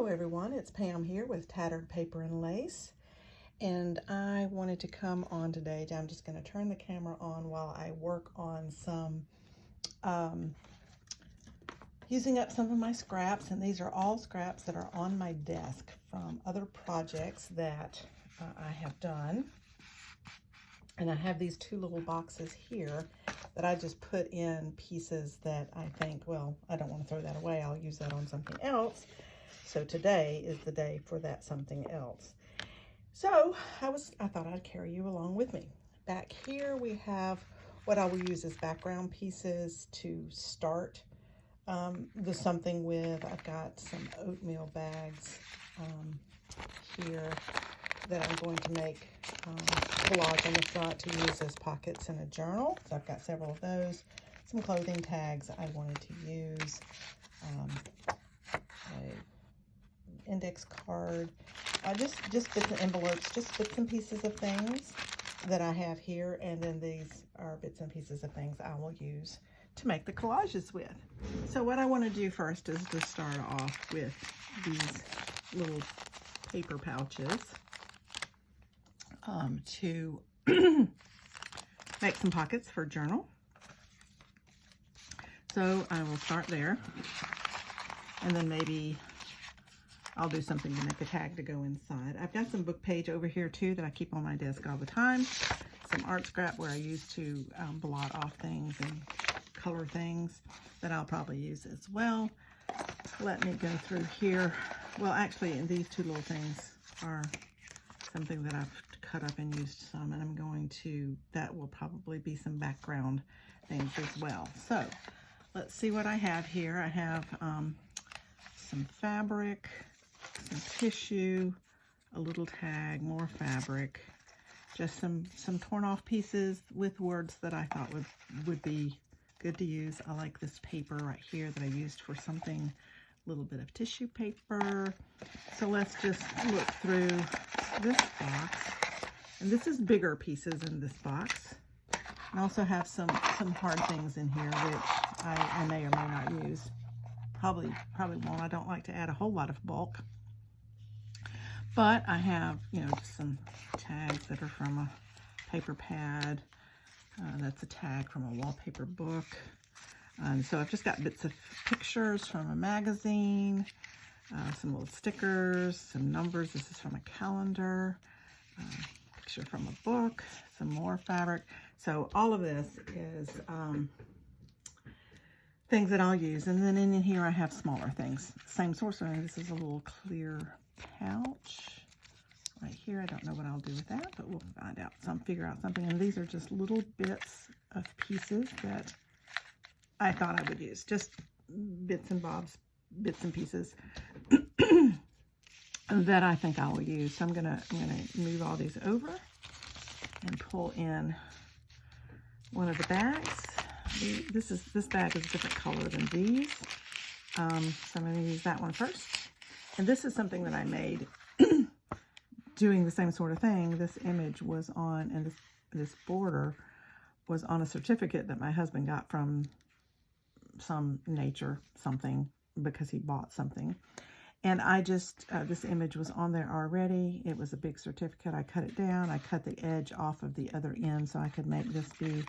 Hello everyone, it's Pam here with Tattered Paper and Lace, and I wanted to come on today. I'm just going to turn the camera on while I work on some using up some of my scraps, and these are all scraps that are on my desk from other projects that I have done. And I have these two little boxes here that I just put in pieces that I think, well, I don't want to throw that away. I'll use that on something else. So today is the day for that something else. So I thought I'd carry you along with me. Back here we have what I will use as background pieces to start the something with. I've got some oatmeal bags here that I'm going to make collage on the front to use as pockets in a journal. So I've got several of those. Some clothing tags I wanted to use. A index card. Just bits and envelopes, just bits and pieces of things that I have here. And then these are bits and pieces of things I will use to make the collages with. So what I want to do first is to start off with these little paper pouches. To make some pockets for journal. So I will start there, and then maybe I'll do something to make a tag to go inside. I've got some book page over here too that I keep on my desk all the time. Some art scrap where I used to blot off things and color things that I'll probably use as well. Let me go through here. Well, actually, these two little things are something that I've cut up and used some, and I'm going to, that will probably be some background things as well. So let's see what I have here. I have some fabric, some tissue, a little tag, more fabric, just some torn off pieces with words that I thought would be good to use. I like this paper right here that I used for something, a little bit of tissue paper. So let's just look through this box. And this is bigger pieces in this box. I also have some hard things in here, which I may or may not use. Probably won't. I don't like to add a whole lot of bulk. But I have, just some tags that are from a paper pad. That's a tag from a wallpaper book. So I've just got bits of pictures from a magazine, some little stickers, some numbers. This is from a calendar. Picture from a book, some more fabric. So all of this is things that I'll use. And then in here I have smaller things. Same source. This is a little clear pouch right here. I don't know what I'll do with that, but we'll find out. Figure out something. And these are just little bits of pieces that I thought I would use. Just bits and bobs, bits and pieces that I think I will use. So I'm gonna move all these over and pull in one of the bags. This bag is a different color than these. So I'm gonna use that one first. And this is something that I made doing the same sort of thing. This image was on, and this border was on a certificate that my husband got from some nature something because he bought something. And I just, this image was on there already. It was a big certificate. I cut it down. I cut the edge off of the other end so I could make this be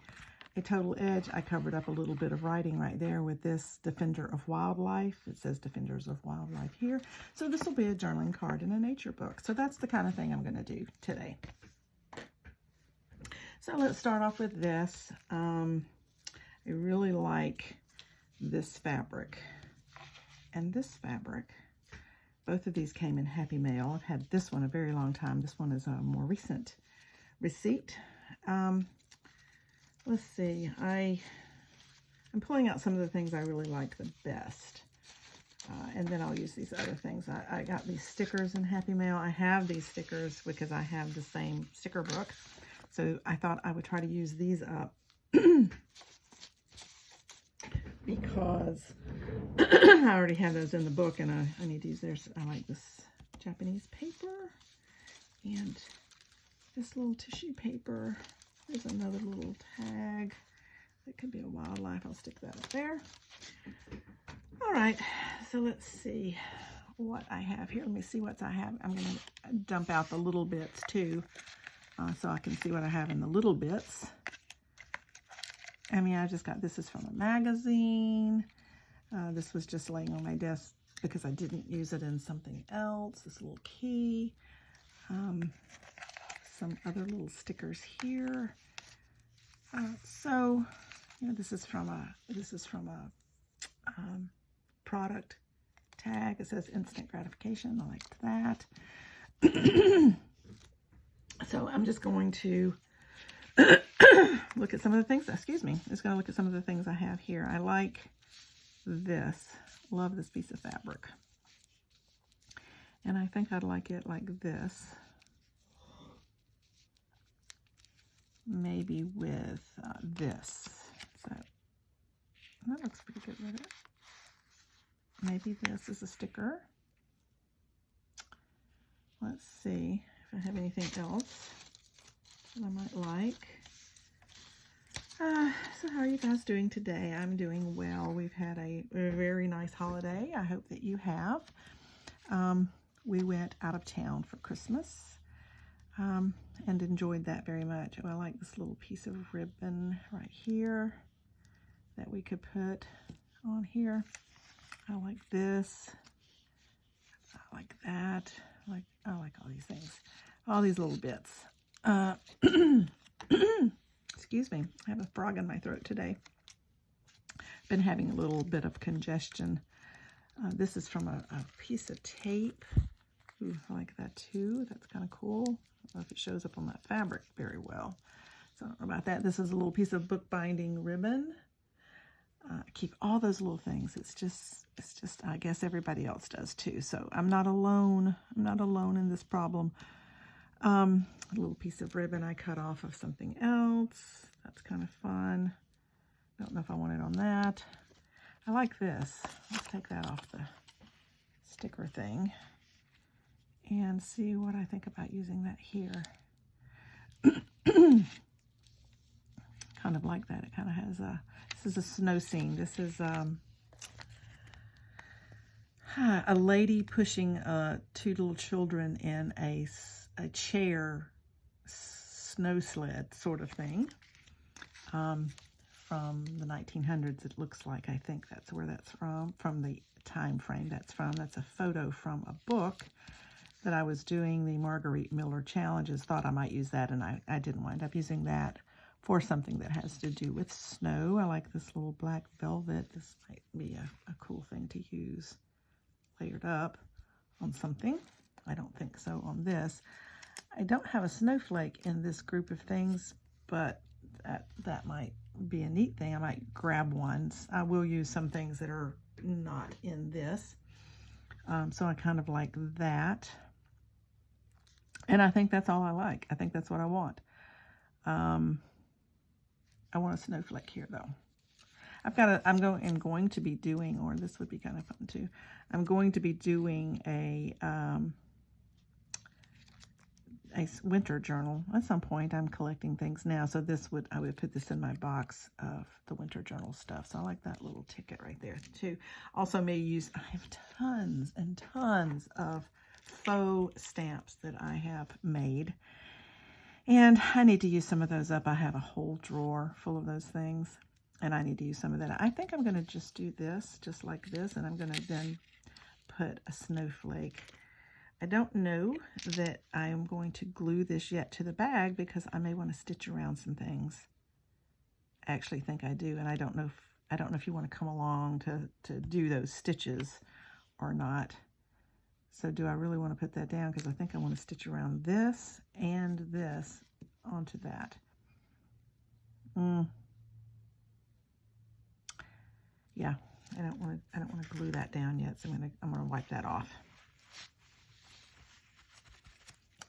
a total edge. I covered up a little bit of writing right there with this Defender of Wildlife. It says Defenders of Wildlife here. So this will be a journaling card in a nature book. So that's the kind of thing I'm going to do today. So let's start off with this. I really like this fabric and this fabric. Both of these came in Happy Mail. I've had this one a very long time. This one is a more recent receipt. Let's see. I'm pulling out some of the things I really like the best. And then I'll use these other things. I got these stickers in Happy Mail. I have these stickers because I have the same sticker book. So I thought I would try to use these up because I already have those in the book, and I need to use theirs. I like this Japanese paper and this little tissue paper. There's another little tag. It could be a wildlife. I'll stick that up there. All right, so let's see what I have here. Let me see what I have. I'm going to dump out the little bits too, so I can see what I have in the little bits. I mean, I just got, this is from a magazine. This was just laying on my desk because I didn't use it in something else. This little key. Some other little stickers here. So, you know, this is from a product tag. It says instant gratification. I liked that. So I'm just going to look at some of the things. Excuse me. I'm just going to look at some of the things I have here. I like this. Love this piece of fabric. And I think I'd like it like this. Maybe with this. So that looks pretty good with it. Maybe this is a sticker. Let's see if I have anything else that I might like. So how are you guys doing today? I'm doing well. We've had a very nice holiday. I hope that you have. We went out of town for Christmas. And enjoyed that very much. Oh, I like this little piece of ribbon right here that we could put on here. I like this. I like that. I like all these things. All these little bits. Excuse me. I have a frog in my throat today. Been having a little bit of congestion. This is from a piece of tape. Ooh, I like that too. That's kind of cool. I don't know if it shows up on that fabric very well. So I don't know about that. This is a little piece of bookbinding ribbon. I keep all those little things. It's just, I guess everybody else does too. So I'm not alone. I'm not alone in this problem. A little piece of ribbon I cut off of something else. That's kind of fun. Don't know if I want it on that. I like this. Let's take that off the sticker thing and see what I think about using that here. Kind of like that. It kind of has a, this is a snow scene. This is a lady pushing two little children in a chair snow sled sort of thing. From the 1900s, it looks like. I think that's where that's from the time frame that's from. That's a photo from a book that I was doing, the Marguerite Miller Challenges. Thought I might use that, and I didn't wind up using that for something that has to do with snow. I like this little black velvet. This might be a cool thing to use layered up on something. I don't think so on this. I don't have a snowflake in this group of things, but that might be a neat thing. I might grab one. I will use some things that are not in this. So I kind of like that. And I think that's all I like. I think that's what I want. I want a snowflake here though. I'm going to be doing, or this would be kind of fun too. I'm going to be doing a winter journal at some point. I'm collecting things now, so I would put this in my box of the winter journal stuff. So I like that little ticket right there too. Also may use, I have tons and tons of faux stamps that I have made, and I need to use some of those up. I have a whole drawer full of those things, and I need to use some of that. I think I'm going to just do this, just like this, and I'm going to then put a snowflake. I don't know that I am going to glue this yet to the bag because I may want to stitch around some things. I actually think I do, and I don't know if you want to come along to do those stitches or not. So do I really want to put that down? Because I think I want to stitch around this and this onto that. Yeah, I don't want to glue that down yet, so I'm gonna wipe that off.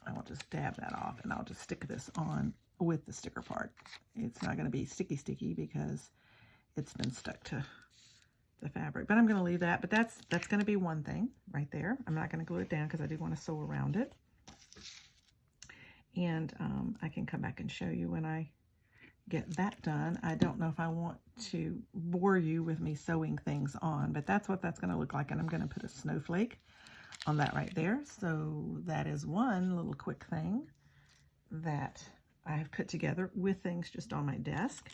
I will just dab that off, and I'll just stick this on with the sticker part. It's not going to be sticky because it's been stuck to the fabric, but I'm going to leave that. But that's going to be one thing right there. I'm not going to glue it down because I do want to sew around it, and I can come back and show you when I get that done. I don't know if I want to bore you with me sewing things on, but that's what that's going to look like. And I'm going to put a snowflake on that right there. So that is one little quick thing that I have put together with things just on my desk.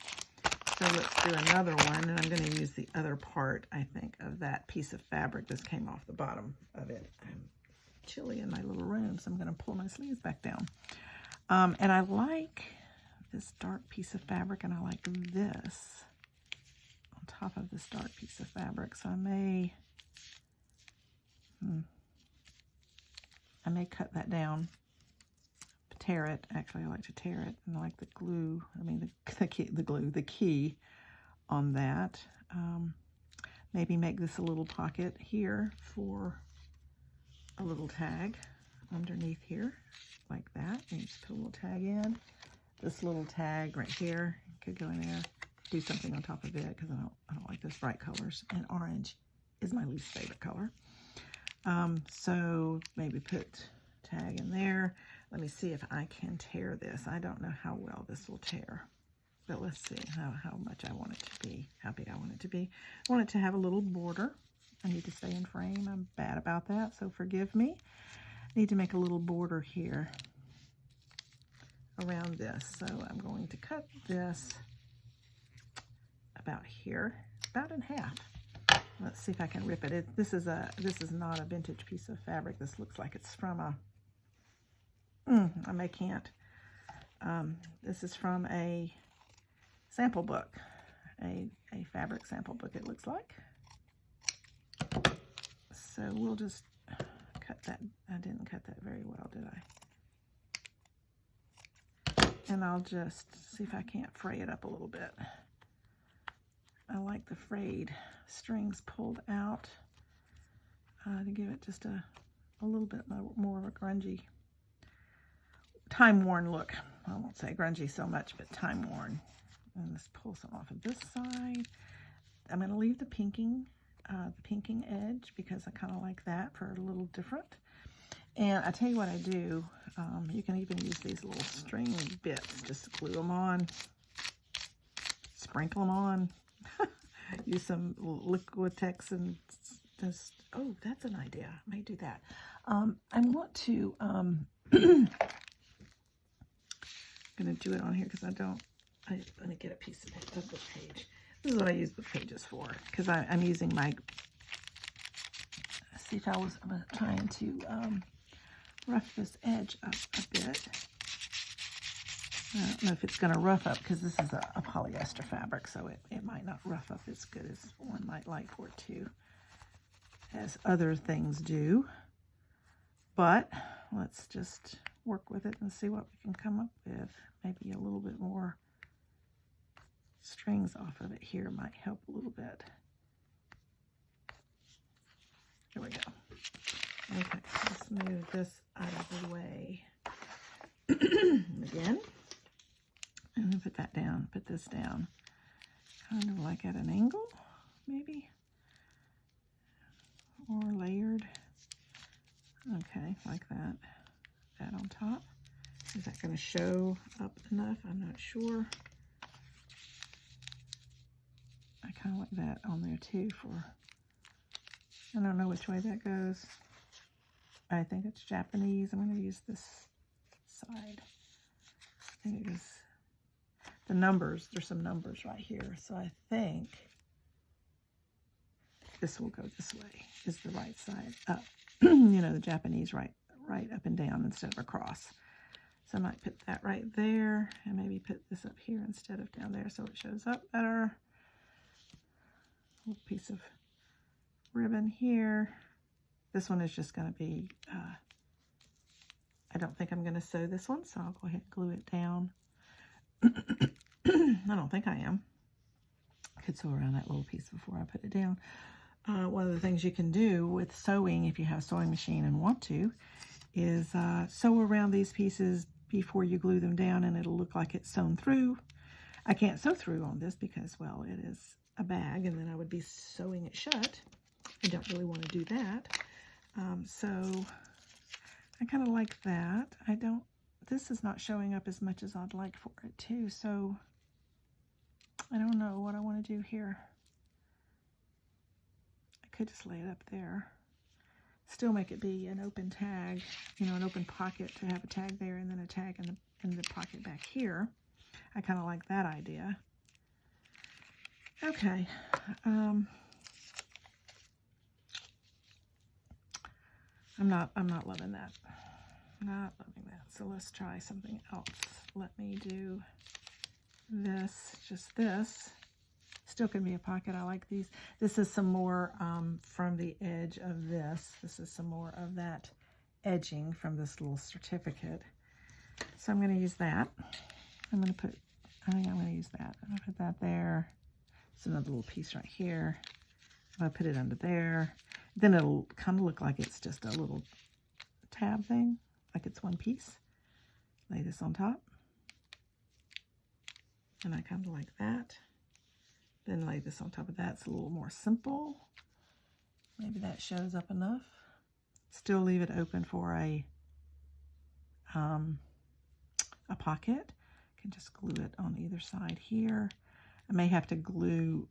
So let's do another one, and I'm going to use the other part, I think, of that piece of fabric. This came off the bottom of it. I'm chilly in my little room, so I'm going to pull my sleeves back down. And I like this dark piece of fabric, and I like this on top of this dark piece of fabric. So I may cut that down, tear it. Actually, I like to tear it, and I like the glue. I mean, the key on that. Maybe make this a little pocket here for a little tag underneath here, like that. And just put a little tag in. This little tag right here could go in there. Do something on top of it because I don't like those bright colors, and orange is my least favorite color. So maybe put tag in there. Let me see if I can tear this. I don't know how well this will tear, but let's see how much I want it to be, how big I want it to be. I want it to have a little border. I need to stay in frame. I'm bad about that, so forgive me. I need to make a little border here around this. So I'm going to cut this about here, about in half. Let's see if I can rip it. This is not a vintage piece of fabric. This looks like it's from a, I can't. This is from a sample book, a fabric sample book, it looks like. So we'll just cut that. I didn't cut that very well, did I? And I'll just see if I can't fray it up a little bit. I like the frayed strings pulled out to give it just a little bit more of a grungy, time-worn look. I won't say grungy so much, but time-worn. And let's pull some off of this side. I'm going to leave the pinking edge because I kind of like that for a little different. And I tell you what I do. You can even use these little string bits just to glue them on, sprinkle them on. Use some Liquitex and just, oh, that's an idea. I may do that. I want to, I'm going to do it on here because let me get a piece of the book page. This is what I use book pages for because I'm using my, see if I'm trying to rough this edge up a bit. I don't know if it's going to rough up because this is a polyester fabric, so it might not rough up as good as one might like for it to, as other things do. But let's just work with it and see what we can come up with. Maybe a little bit more strings off of it here might help a little bit. Here we go. Okay, let's move this out of the way. Again. I'm going to put that down, put this down, kind of like at an angle, maybe, or layered. Okay, like that. That on top. Is that going to show up enough? I'm not sure. I kind of like that on there too for, I don't know which way that goes. I think it's Japanese. I'm going to use this side. I think it is. The numbers, there's some numbers right here. So I think this will go this way, is the right side up. You know, the Japanese right up and down instead of across. So I might put that right there and maybe put this up here instead of down there so it shows up better. A little piece of ribbon here. This one is just going to be, I don't think I'm going to sew this one, so I'll go ahead and glue it down. I don't think I am. I could sew around that little piece before I put it down. One of the things you can do with sewing, if you have a sewing machine and want to, is sew around these pieces before you glue them down, and it'll look like it's sewn through. I can't sew through on this because, well, it is a bag, and then I would be sewing it shut. I don't really want to do that. So I kind of like that. This is not showing up as much as I'd like for it too, so I don't know what I want to do here. I could just lay it up there. still make it be an open tag, you know, an open pocket to have a tag there and then a tag in the pocket back here. I kind of like that idea. Okay. I'm not loving that. Not loving that. So let's try something else. Let me do this, just this. Still can be a pocket. I like these. This is some more from the edge of this. This is some more of that edging from this little certificate. So I'm going to use that. I think I'm going to use that. I'm going to put that there. It's another little piece right here. I'm going to put it under there. Then it'll kind of look like it's just a little tab thing, like it's one piece. Lay this on top. And I kind of like that. Then lay this on top of that. It's a little more simple. Maybe that shows up enough. Still leave it open for a pocket. Can just glue it on either side here. I may have to glue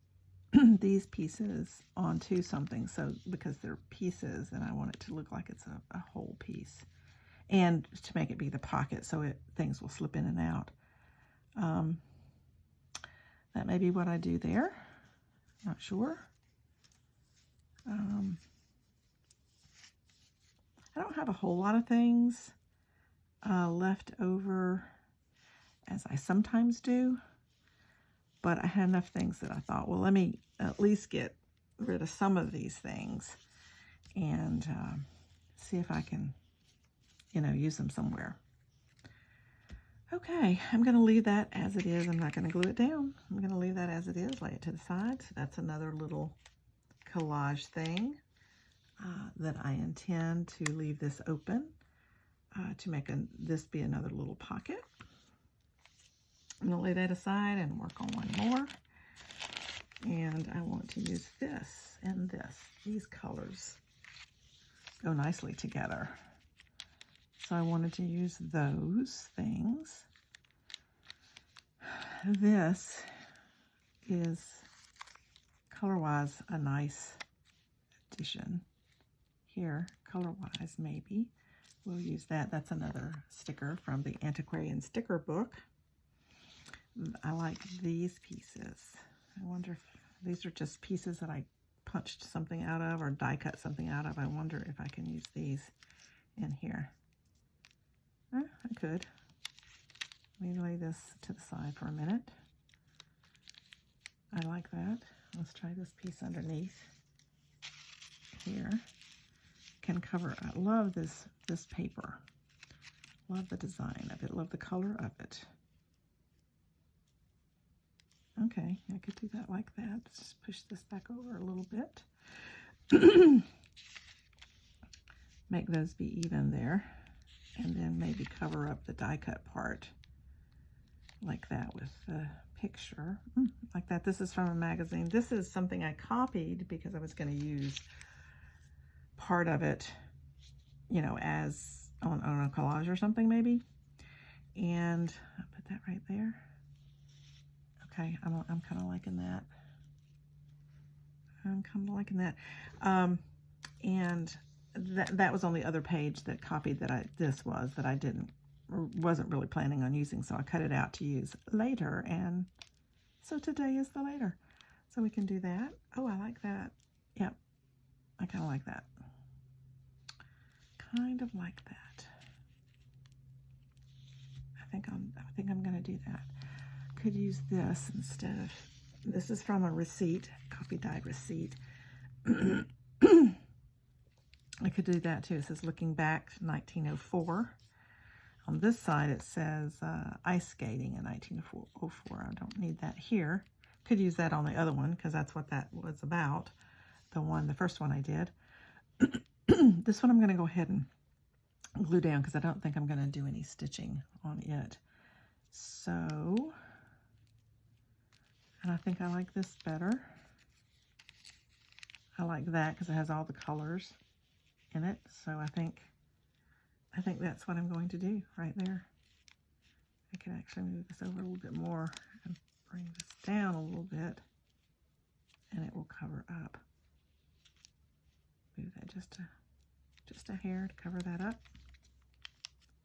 these pieces onto something, so because they're pieces and I want it to look like it's a whole piece, and to make it be the pocket so things will slip in and out. That may be what I do there. Not sure. I don't have a whole lot of things left over, as I sometimes do, but I had enough things that I thought, well, let me at least get rid of some of these things and see if I can, you know, use them somewhere. Okay, I'm going to leave that as it is. I'm not going to glue it down. I'm going to leave that as it is, lay it to the side. So that's another little collage thing that I intend to leave this open to make this be another little pocket. I'm going to lay that aside and work on one more. And I want to use this and this. These colors go nicely together. So I wanted to use those things. This is color-wise a nice addition. Here, color-wise maybe. We'll use that. That's another sticker from the Antiquarian Sticker Book. I like these pieces. I wonder if these are just pieces that I punched something out of or die cut something out of. I wonder if I can use these in here. I could. Let me lay this to the side for a minute. I like that. Let's try this piece underneath here. Can cover. I love this paper. Love the design of it. Love the color of it. Okay, I could do that like that. Just push this back over a little bit. Make those be even there. And then maybe cover up the die cut part like that with the picture. Like that. This is from a magazine. This is something I copied because I was going to use part of it, you know, as on a collage or something maybe. And I'll put that right there. Okay, I'm kind of liking that. I'm kind of liking that. And that was on the other page that copied that I wasn't really planning on using, so I cut it out to use later, and so today is the later. So we can do that. Oh, I like that. Yep, I kind of like that. Kind of like that. I think I'm going to do that. Could use this instead of, this is from a receipt, copy dyed receipt. I could do that too. It says looking back 1904. On this side it says ice skating in 1904. I don't need that here. Could use that on the other one because that's what that was about. The first one I did. This one I'm going to go ahead and glue down because I don't think I'm going to do any stitching on it. So, and I think I like this better. I like that because it has all the colors in it. So I think that's what I'm going to do right there. I can actually move this over a little bit more and bring this down a little bit, and it will cover up. Move that just just a hair to cover that up.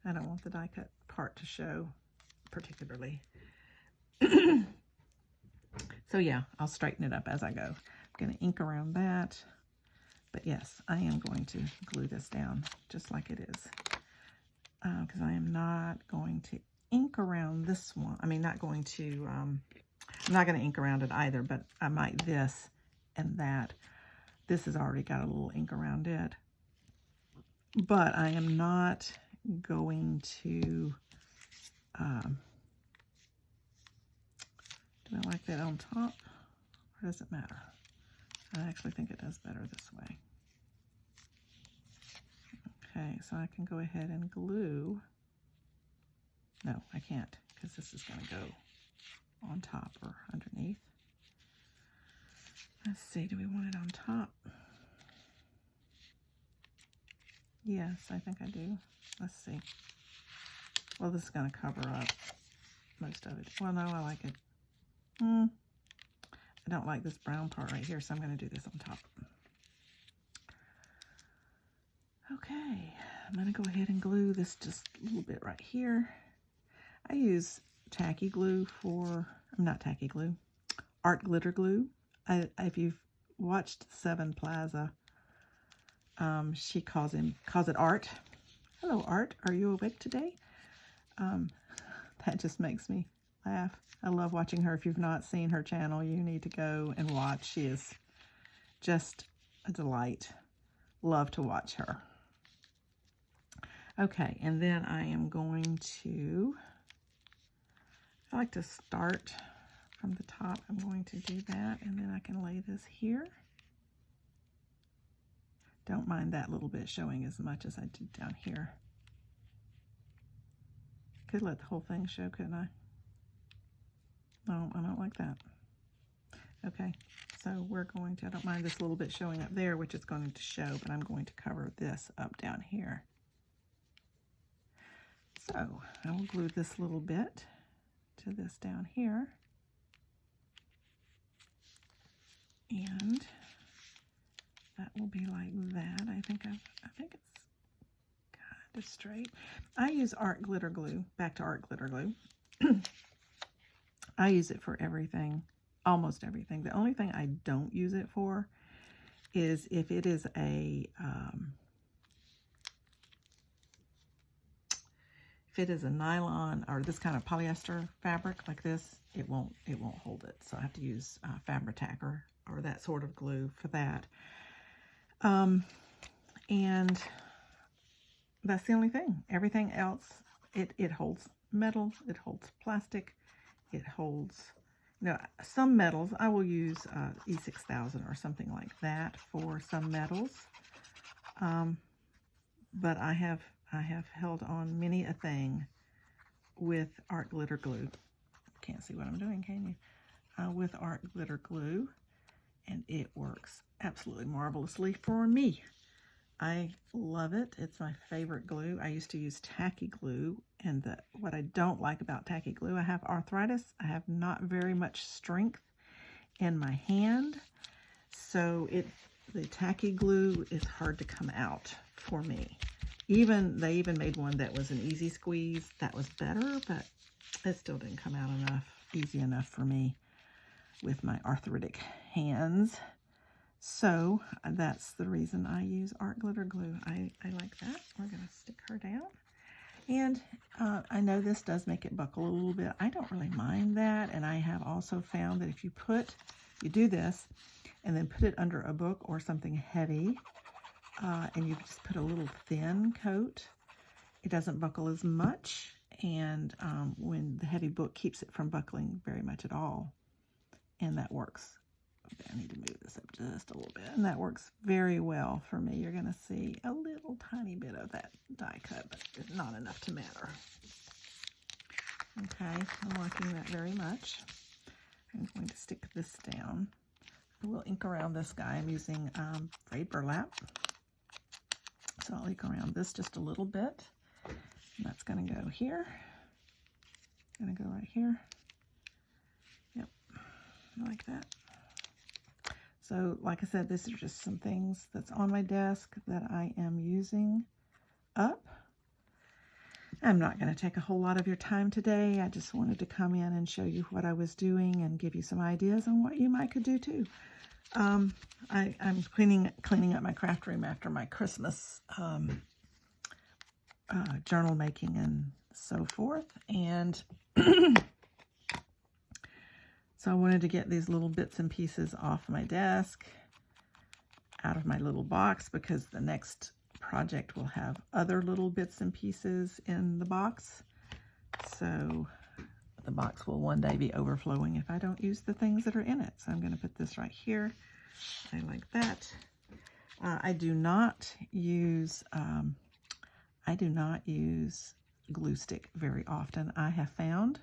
I don't want the die cut part to show particularly. So yeah, I'll straighten it up as I go. I'm going to ink around that. But yes, I am going to glue this down just like it is. Because I am not going to ink around this one. I mean, not going to, I'm not going to ink around it either, but I might this and that. This has already got a little ink around it. But I am not going to, do I like that on top, or does it matter? I actually think it does better this way. Okay, so I can go ahead and glue. No, I can't, because this is going to go on top or underneath. Let's see, do we want it on top? Yes, I think I do. Let's see. Well, this is going to cover up most of it. Well, no, I like it. I don't like this brown part right here, so I'm going to do this on top. Okay, I'm going to go ahead and glue this just a little bit right here. I use tacky glue for, not tacky glue, art glitter glue. If you've watched Seven Plaza, she calls it Art. Hello, Art. Are you awake today? That just makes me laugh. I love watching her. If you've not seen her channel, you need to go and watch. She is just a delight. Love to watch her. Okay, and then I am going to, I like to start from the top. I'm going to do that, and then I can lay this here. Don't mind that little bit showing as much as I did down here. Could let the whole thing show, couldn't I? No, I don't like that. Okay, so we're going to, I don't mind this little bit showing up there, which is going to show, but I'm going to cover this up down here. So I will glue this little bit to this down here. And that will be like that. I think it's kind of straight. I use art glitter glue, back to art glitter glue. I use it for everything, almost everything. The only thing I don't use it for is if it is a nylon or this kind of polyester fabric like this, it won't hold it. So I have to use Fabri-Tac or that sort of glue for that. And that's the only thing. Everything else, it holds metal, it holds plastic, it holds, you know, some metals. I will use E6000 or something like that for some metals. But I have held on many a thing with art glitter glue. Can't see what I'm doing, can you? With art glitter glue, and it works absolutely marvelously for me. I love it. It's my favorite glue. I used to use tacky glue, and what I don't like about tacky glue, I have arthritis. I have not very much strength in my hand, so the tacky glue is hard to come out for me. They even made one that was an easy squeeze. That was better, but it still didn't come out easy enough for me with my arthritic hands. So that's the reason I use art glitter glue. I like that. We're going to stick her down. And I know this does make it buckle a little bit. I don't really mind that. And I have also found that if you do this and then put it under a book or something heavy, and you just put a little thin coat, it doesn't buckle as much. And when the heavy book keeps it from buckling very much at all. And that works. Okay, I need to move this up just a little bit. And that works very well for me. You're going to see a little tiny bit of that die cut, but it's not enough to matter. Okay, I'm liking that very much. I'm going to stick this down. I will ink around this guy. I'm using frayed burlap. So I'll ink around this just a little bit. And that's going to go here. Going to go right here. Yep, like that. So like I said, these are just some things that's on my desk that I am using up. I'm not going to take a whole lot of your time today. I just wanted to come in and show you what I was doing and give you some ideas on what you might could do too. I'm cleaning up my craft room after my Christmas journal making and so forth. And so I wanted to get these little bits and pieces off my desk, out of my little box, because the next project will have other little bits and pieces in the box. So the box will one day be overflowing if I don't use the things that are in it. So I'm going to put this right here. I like that. I do not use glue stick very often. I have found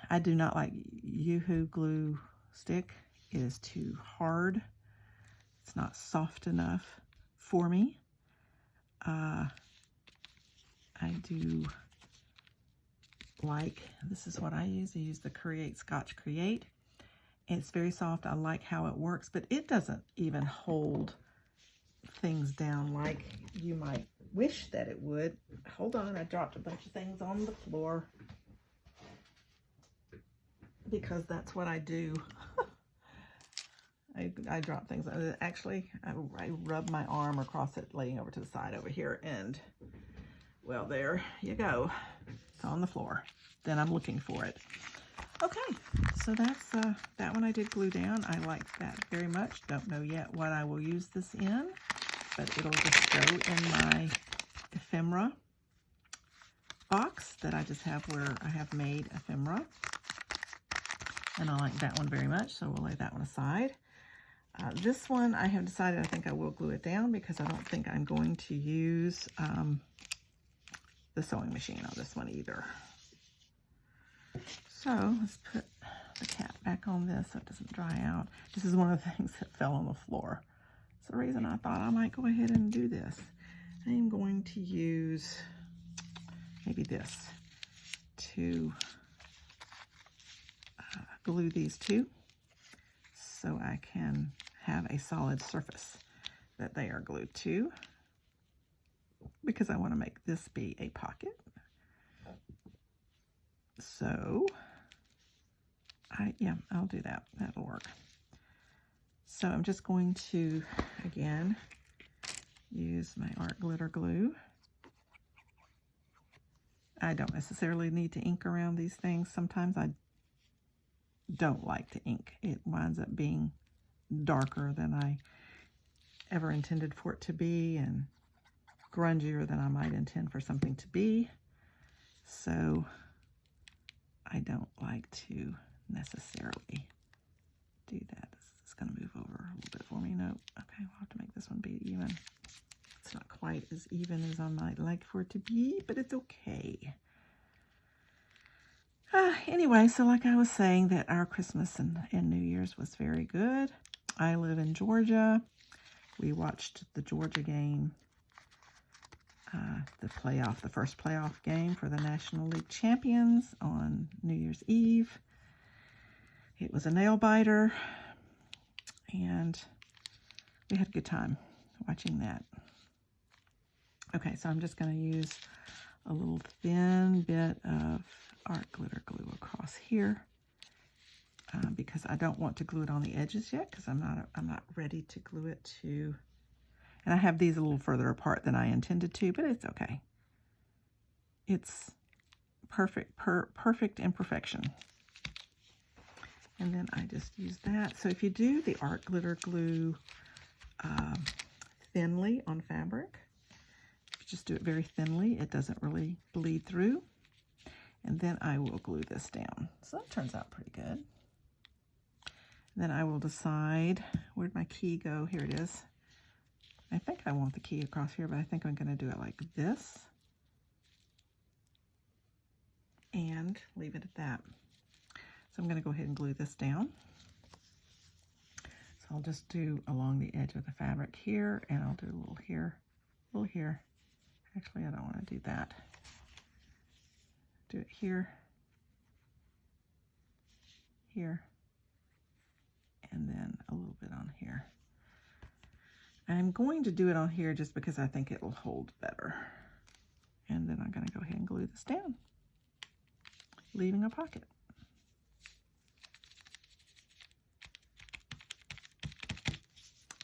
I do not like Yoo-hoo glue stick. It is too hard. It's not soft enough for me. I do like, this is what I use. I use the Scotch Create. It's very soft. I like how it works, but it doesn't even hold things down like you might wish that it would. Hold on, I dropped a bunch of things on the floor because that's what I do. I drop things. Actually, I rub my arm across it, laying over to the side over here, and well, there you go. It's on the floor. Then I'm looking for it. Okay, so that's that one I did glue down. I like that very much. Don't know yet what I will use this in, but it'll just go in my ephemera box that I just have where I have made ephemera. And I like that one very much, so we'll lay that one aside. This one, I have decided I think I will glue it down because I don't think I'm going to use the sewing machine on this one either. So let's put the cap back on this so it doesn't dry out. This is one of the things that fell on the floor. It's the reason I thought I might go ahead and do this. I am going to use maybe this to glue these two so I can have a solid surface that they are glued to, because I want to make this be a pocket. So yeah, I'll do that. That'll work. So I'm just going to, again, use my art glitter glue. I don't necessarily need to ink around these things. Sometimes I don't like to ink. It winds up being darker than I ever intended for it to be, and grungier than I might intend for something to be. So I don't like to necessarily do that. This is going to move over a little bit for me. No, okay, we'll have to make this one be even. It's not quite as even as I might like for it to be, but it's okay. Anyway, so like I was saying, that our Christmas and New Year's was very good. I live in Georgia. We watched the Georgia game, the first playoff game for the National League champions on New Year's Eve. It was a nail biter, and we had a good time watching that. Okay, so I'm just going to use a little thin bit of art glitter glue across here because I don't want to glue it on the edges yet, because I'm not ready to glue it to. And I have these a little further apart than I intended to, but it's okay. It's perfect imperfection. And then I just use that. So if you do the art glitter glue thinly on fabric, if you just do it very thinly, it doesn't really bleed through. And then I will glue this down. So that turns out pretty good. Then I will decide, where'd my key go? Here it is. I think I want the key across here, but I think I'm going to do it like this. And leave it at that. So I'm going to go ahead and glue this down. So I'll just do along the edge of the fabric here, and I'll do a little here, a little here. Actually, I don't want to do that. Do it here, here, and then a little bit on here. I'm going to do it on here just because I think it'll hold better. And then I'm going to go ahead and glue this down, leaving a pocket.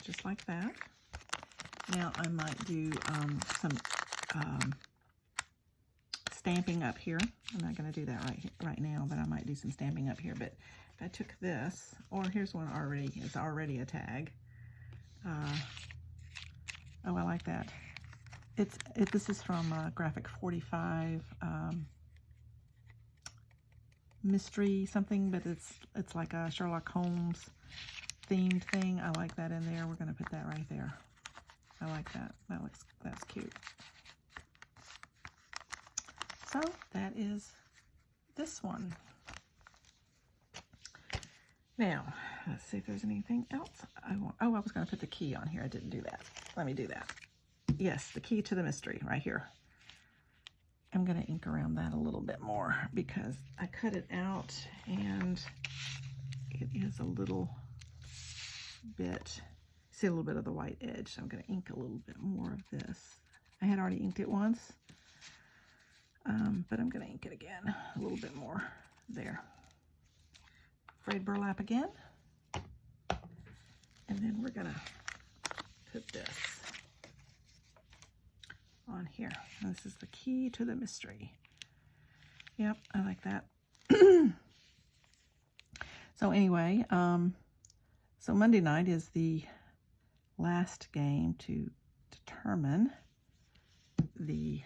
Just like that. Now I might do some stamping up here. I'm not going to do that right now, but I might do some stamping up here. But if I took this, or here's one already, it's already a tag. Oh, I like that. This is from Graphic 45 mystery something, but it's like a Sherlock Holmes themed thing. I like that in there. We're going to put that right there. I like that. That's cute. So that is this one. Now, let's see if there's anything else I want. Oh, I was going to put the key on here. I didn't do that. Let me do that. Yes, the key to the mystery right here. I'm going to ink around that a little bit more because I cut it out and it is a little bit, see a little bit of the white edge. So I'm going to ink a little bit more of this. I had already inked it once, but I'm going to ink it again a little bit more there. Frayed burlap again. And then we're going to put this on here. And this is the key to the mystery. Yep, I like that. So anyway, so Monday night is the last game to determine the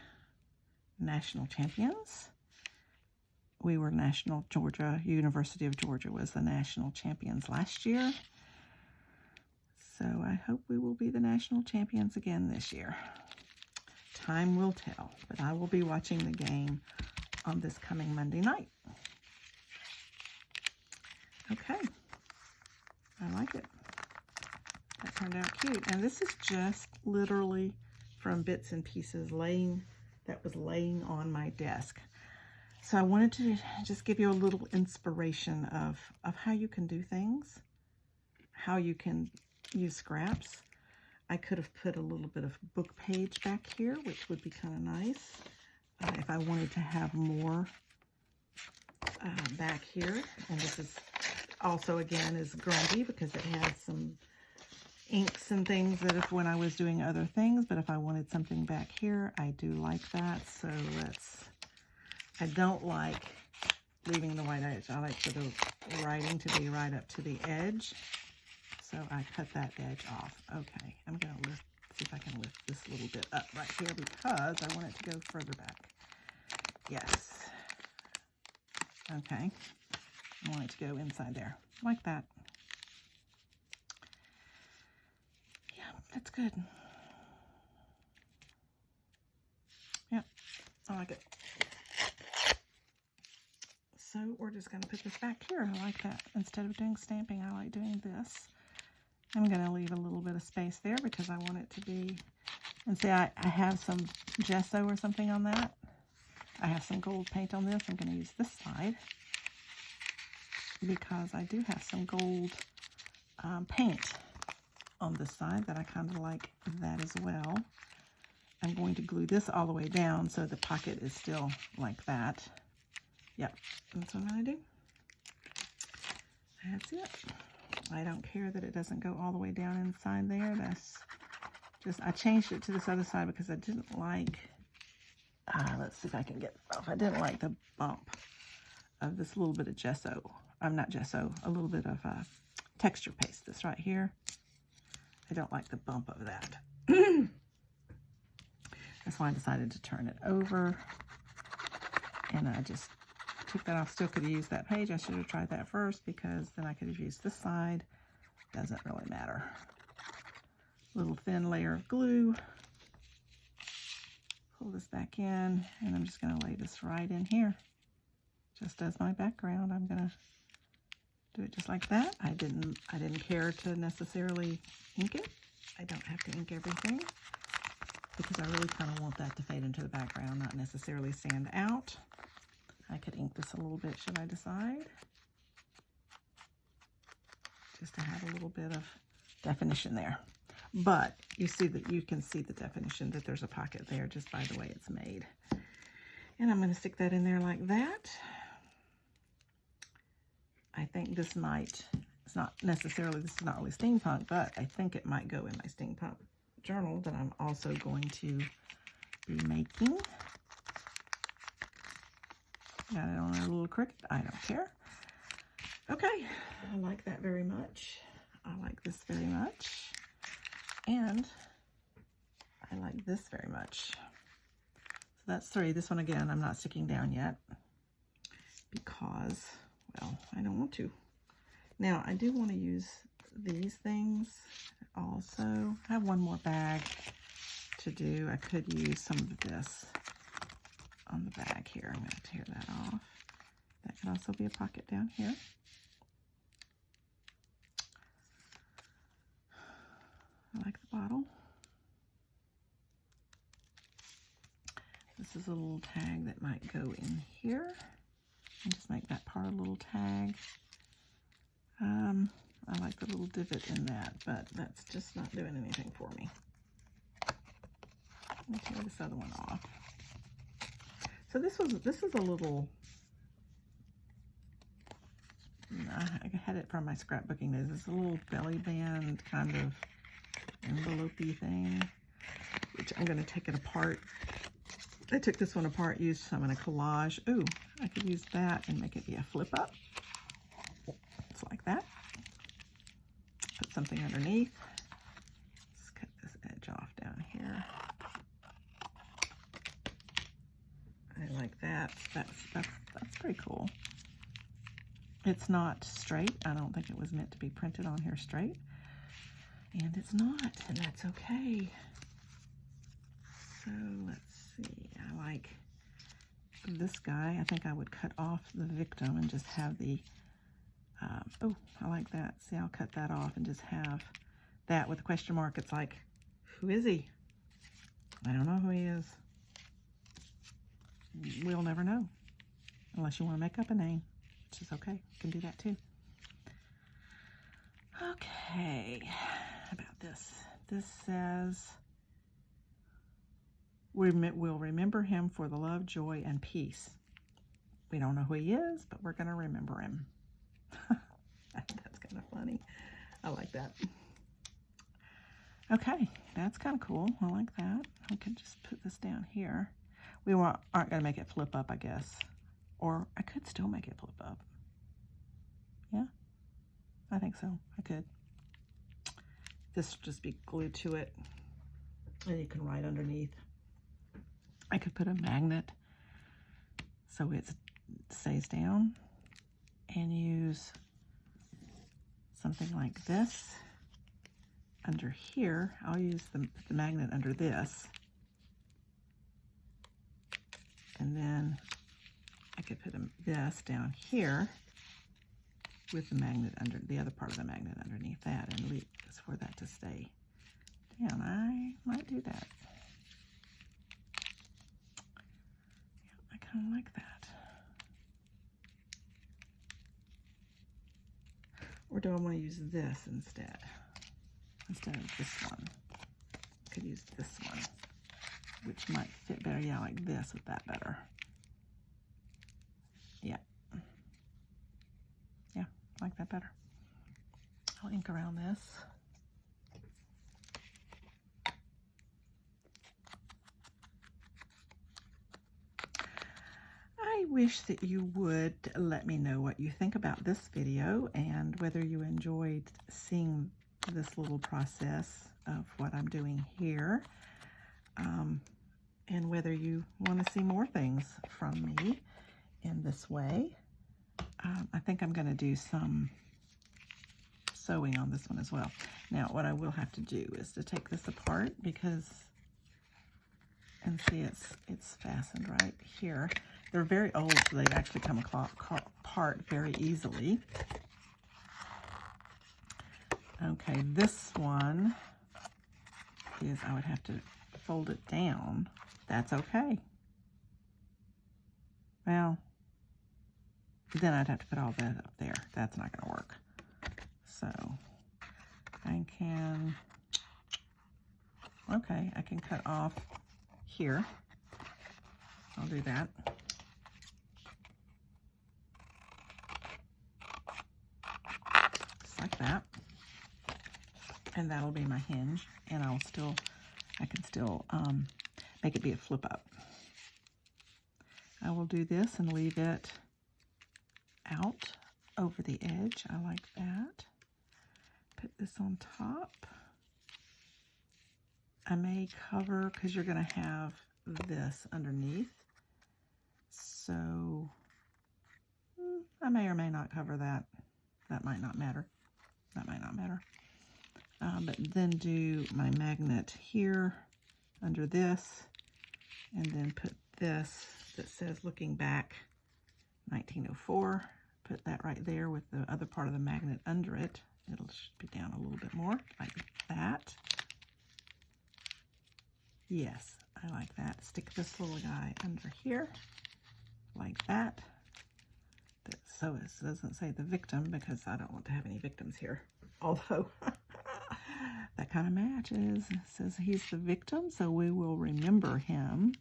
national champions. We were national Georgia. University of Georgia was the national champions last year. So I hope we will be the national champions again this year. Time will tell, but I will be watching the game on this coming Monday night. Okay. I like it. That turned out cute. And this is just literally from bits and pieces that was laying on my desk. So I wanted to just give you a little inspiration of how you can do things, how you can use scraps. I could have put a little bit of book page back here, which would be kind of nice. If I wanted to have more back here. And this is also, again, is grungy because it has some inks and things that if when I was doing other things, but if I wanted something back here, I do like that. So I don't like leaving the white edge. I like for the writing to be right up to the edge. So I cut that edge off. Okay, I'm going to see if I can lift this a little bit up right here because I want it to go further back. Yes. Okay. I want it to go inside there, like that. Yeah, that's good. Yeah, I like it. So we're just going to put this back here. I like that. Instead of doing stamping, I like doing this. I'm going to leave a little bit of space there because I want it to be, and see, I have some gesso or something on that. I have some gold paint on this. I'm going to use this side because I do have some gold paint on this side that I kind of like that as well. I'm going to glue this all the way down so the pocket is still like that. Yep, that's what I'm going to do. That's it. I don't care that it doesn't go all the way down inside there. That's just, I changed it to this other side because I didn't like, let's see if I can get it off. I didn't like the bump of this little bit of gesso. Not gesso, a little bit of texture paste. This right here. I don't like the bump of that. That's why I decided to turn it over. And I just took that off. Still could have used that page. I should have tried that first because then I could have used this side. Doesn't really matter. Little thin layer of glue. Pull this back in, and I'm just going to lay this right in here. Just as my background. I'm going to do it just like that. I didn't care to necessarily ink it. I don't have to ink everything because I really kind of want that to fade into the background, not necessarily stand out. I could ink this a little bit, should I decide? just to have a little bit of definition there. But you see that you can see the definition that there's a pocket there just by the way it's made. And I'm going to stick that in there like that. I think this might, it's not necessarily, this is not really steampunk, but I think it might go in my steampunk journal that I'm also going to be making. Got it on a little cricket. I don't care. Okay, I like that very much. I like this very much. And I like this very much. So that's 3. This one again, I'm not sticking down yet because, well, I don't want to. Now, I do want to use these things also. I have one more bag to do. I could use some of this on the bag here. I'm going to tear that off. That could also be a pocket down here. I like the bottle. This is a little tag that might go in here. And just make that part a little tag. I like the little divot in that, but that's just not doing anything for me. Let me tear this other one off. So this is a little, I had it from my scrapbooking days. It's a little belly band kind of envelope-y thing, which I'm going to take it apart. I took this one apart, used some in a collage. Ooh, I could use that and make it be a flip up. It's like that. Put something underneath. Let's cut this edge off down here. I like that. That's pretty cool. It's not straight. I don't think it was meant to be printed on here straight. And it's not, and that's okay. So let's see. I like this guy. I think I would cut off the victim and just have the, oh, I like that. See, I'll cut that off and just have that with a question mark. It's like, who is he? I don't know who he is. We'll never know. Unless you want to make up a name, which is okay. You can do that too. Okay. How about this? This says, we'll remember him for the love, joy, and peace. We don't know who he is, but we're going to remember him. That's kind of funny. I like that. Okay, that's kind of cool. I like that. I can just put this down here. We aren't going to make it flip up, I guess. Or I could still make it flip up. Yeah, I think so. I could. This will just be glued to it. And you can write underneath. I could put a magnet so it stays down. And use something like this. Under here, I'll use the magnet under this. And then I could put this down here with the magnet under the other part of the magnet underneath that and leave this for that to stay down. I might do that. Yeah, I kind of like that. Or do I want to use this instead of this one? I could use this one, which might fit better. Yeah, like this with that better. Yeah. Yeah, I like that better. I'll ink around this. I wish that you would let me know what you think about this video and whether you enjoyed seeing this little process of what I'm doing here, and whether you want to see more things from me in this way. I think I'm going to do some sewing on this one as well. Now, what I will have to do is to take this apart because, and see it's fastened right here. They're very old, so they actually come apart very easily. Okay, this one is, I would have to fold it down. That's okay. Well, then I'd have to put all that up there. That's not going to work. So I can, okay, I can cut off here. I'll do that. Just like that. And that'll be my hinge. And I can still make it be a flip up. I will do this and leave it out over the edge. I like that. Put this on top. I may cover, because you're going to have this underneath. So I may or may not cover that. That might not matter. That might not matter. But then do my magnet here under this, and then put this that says looking back 1904. Put that right there with the other part of the magnet under it. It'll should be down a little bit more, like that. Yes, I like that. Stick this little guy under here, like that. So it doesn't say the victim, because I don't want to have any victims here. Although that kind of matches. It says he's the victim, so we will remember him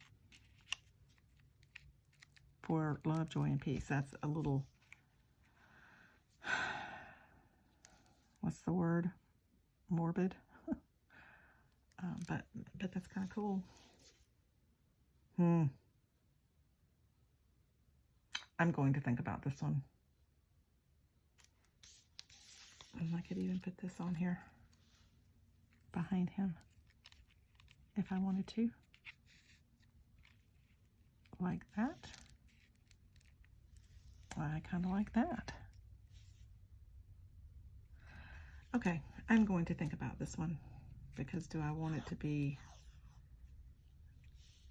for love, joy, and peace. That's a little, what's the word? Morbid. But that's kind of cool. I'm going to think about this one. And I could even put this on here behind him if I wanted to. Like that. I kind of like that. Okay, I'm going to think about this one, because do I want it to be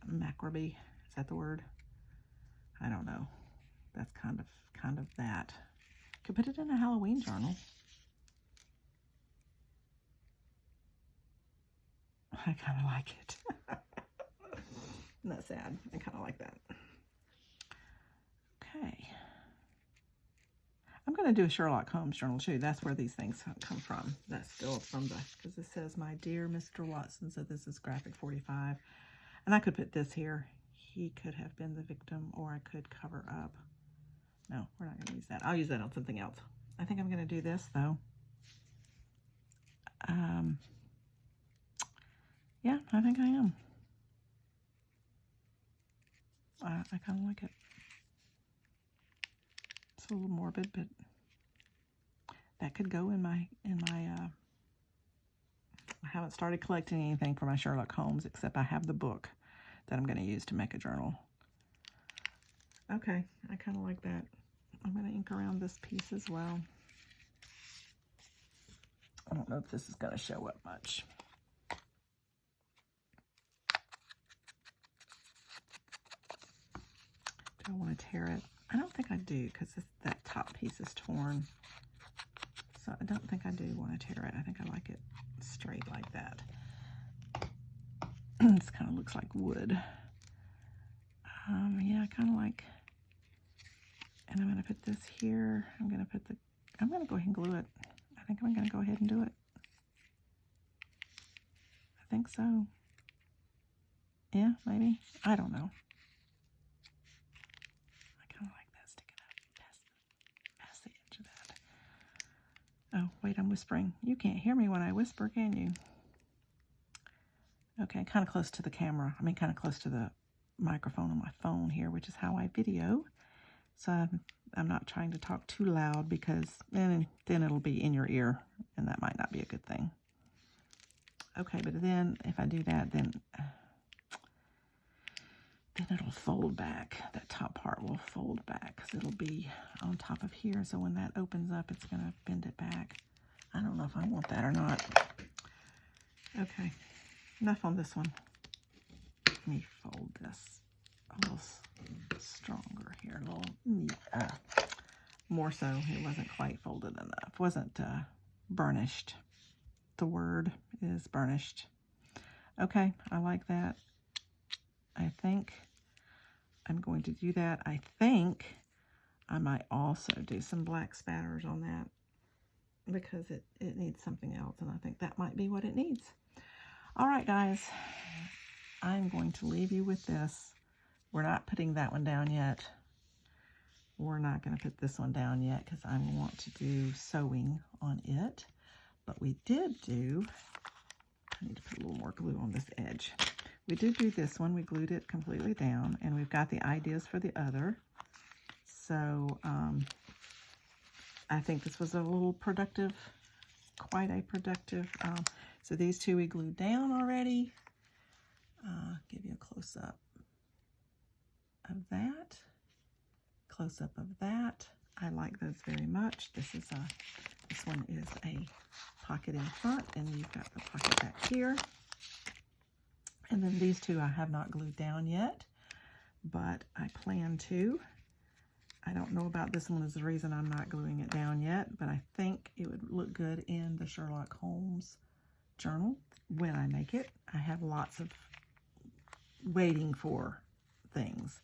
macrame? Is that the word? I don't know. That's kind of that. Could put it in a Halloween journal. I kind of like it. Not sad. I kind of like that. Okay. I'm going to do a Sherlock Holmes journal too. That's where these things come from. That's still from the, because it says, my dear Mr. Watson, so this is graphic 45. And I could put this here. He could have been the victim, or I could cover up. No, we're not going to use that. I'll use that on something else. I think I'm going to do this though. Yeah, I think I am. I kind of like it. It's a little morbid, but that could go in my I haven't started collecting anything for my Sherlock Holmes, except I have the book that I'm going to use to make a journal. Okay, I kind of like that. I'm going to ink around this piece as well. I don't know if this is going to show up much. Do I want to tear it? I don't think I do, because that top piece is torn. So I don't think I do want to tear it. I think I like it straight like that. This kind of looks like wood. Yeah, I kind of like, and I'm going to put this here. I'm going to go ahead and glue it. I think I'm going to go ahead and do it. I think so. Yeah, maybe. I don't know. I kind of like that sticking up past the edge of that. Oh, wait, I'm whispering. You can't hear me when I whisper, can you? Okay, kind of close to the camera. I mean, kind of close to the microphone on my phone here, which is how I video. So I'm not trying to talk too loud, because then it'll be in your ear, and that might not be a good thing. Okay, but then if I do that, then it'll fold back. That top part will fold back, because it'll be on top of here. So when that opens up, it's going to bend it back. I don't know if I want that or not. Okay, enough on this one. Let me fold this a little stronger here, a little more so. It wasn't quite folded enough. Wasn't burnished. The word is burnished. Okay, I like that. I think I'm going to do that. I think I might also do some black spatters on that. because it needs something else, and I think that might be what it needs. All right, guys, I'm going to leave you with this. We're not putting that one down yet. We're not going to put this one down yet because I want to do sewing on it. But we did do, I need to put a little more glue on this edge. We did do this one. We glued it completely down, and we've got the ideas for the other. So I think this was a little productive, quite a productive. So these two we glued down already. Give you a close-up of that. Close-up of that. I like those very much. This one is a pocket in front, and you've got the pocket back here. And then these two I have not glued down yet, but I plan to. I don't know about this one is the reason I'm not gluing it down yet, but I think it would look good in the Sherlock Holmes journal when I make it. I have lots of waiting for things.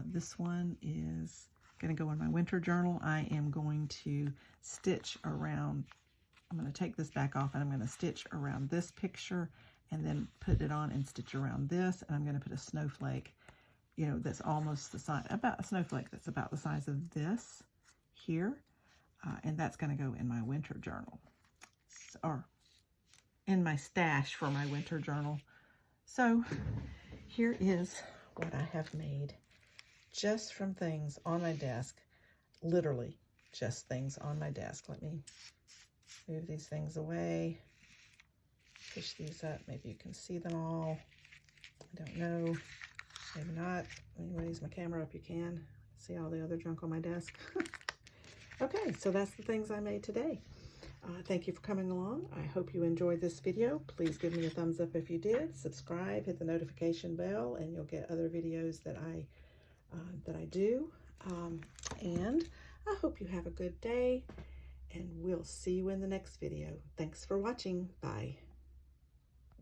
This one is going to go in my winter journal. I am going to stitch around, I'm going to take this back off, and I'm going to stitch around this picture and then put it on and stitch around this, and I'm going to put a snowflake, you know, that's almost the size, about a snowflake that's about the size of this here, and that's going to go in my winter journal, or in my stash for my winter journal. So here is what I have made just from things on my desk, literally just things on my desk. Let me move these things away, push these up. Maybe you can see them all. I don't know. Maybe not. When you raise my camera up, you can see all the other junk on my desk. Okay, so that's the things I made today. Thank you for coming along. I hope you enjoyed this video. Please give me a thumbs up if you did. Subscribe, hit the notification bell, and you'll get other videos that I do. And I hope you have a good day, and we'll see you in the next video. Thanks for watching. Bye.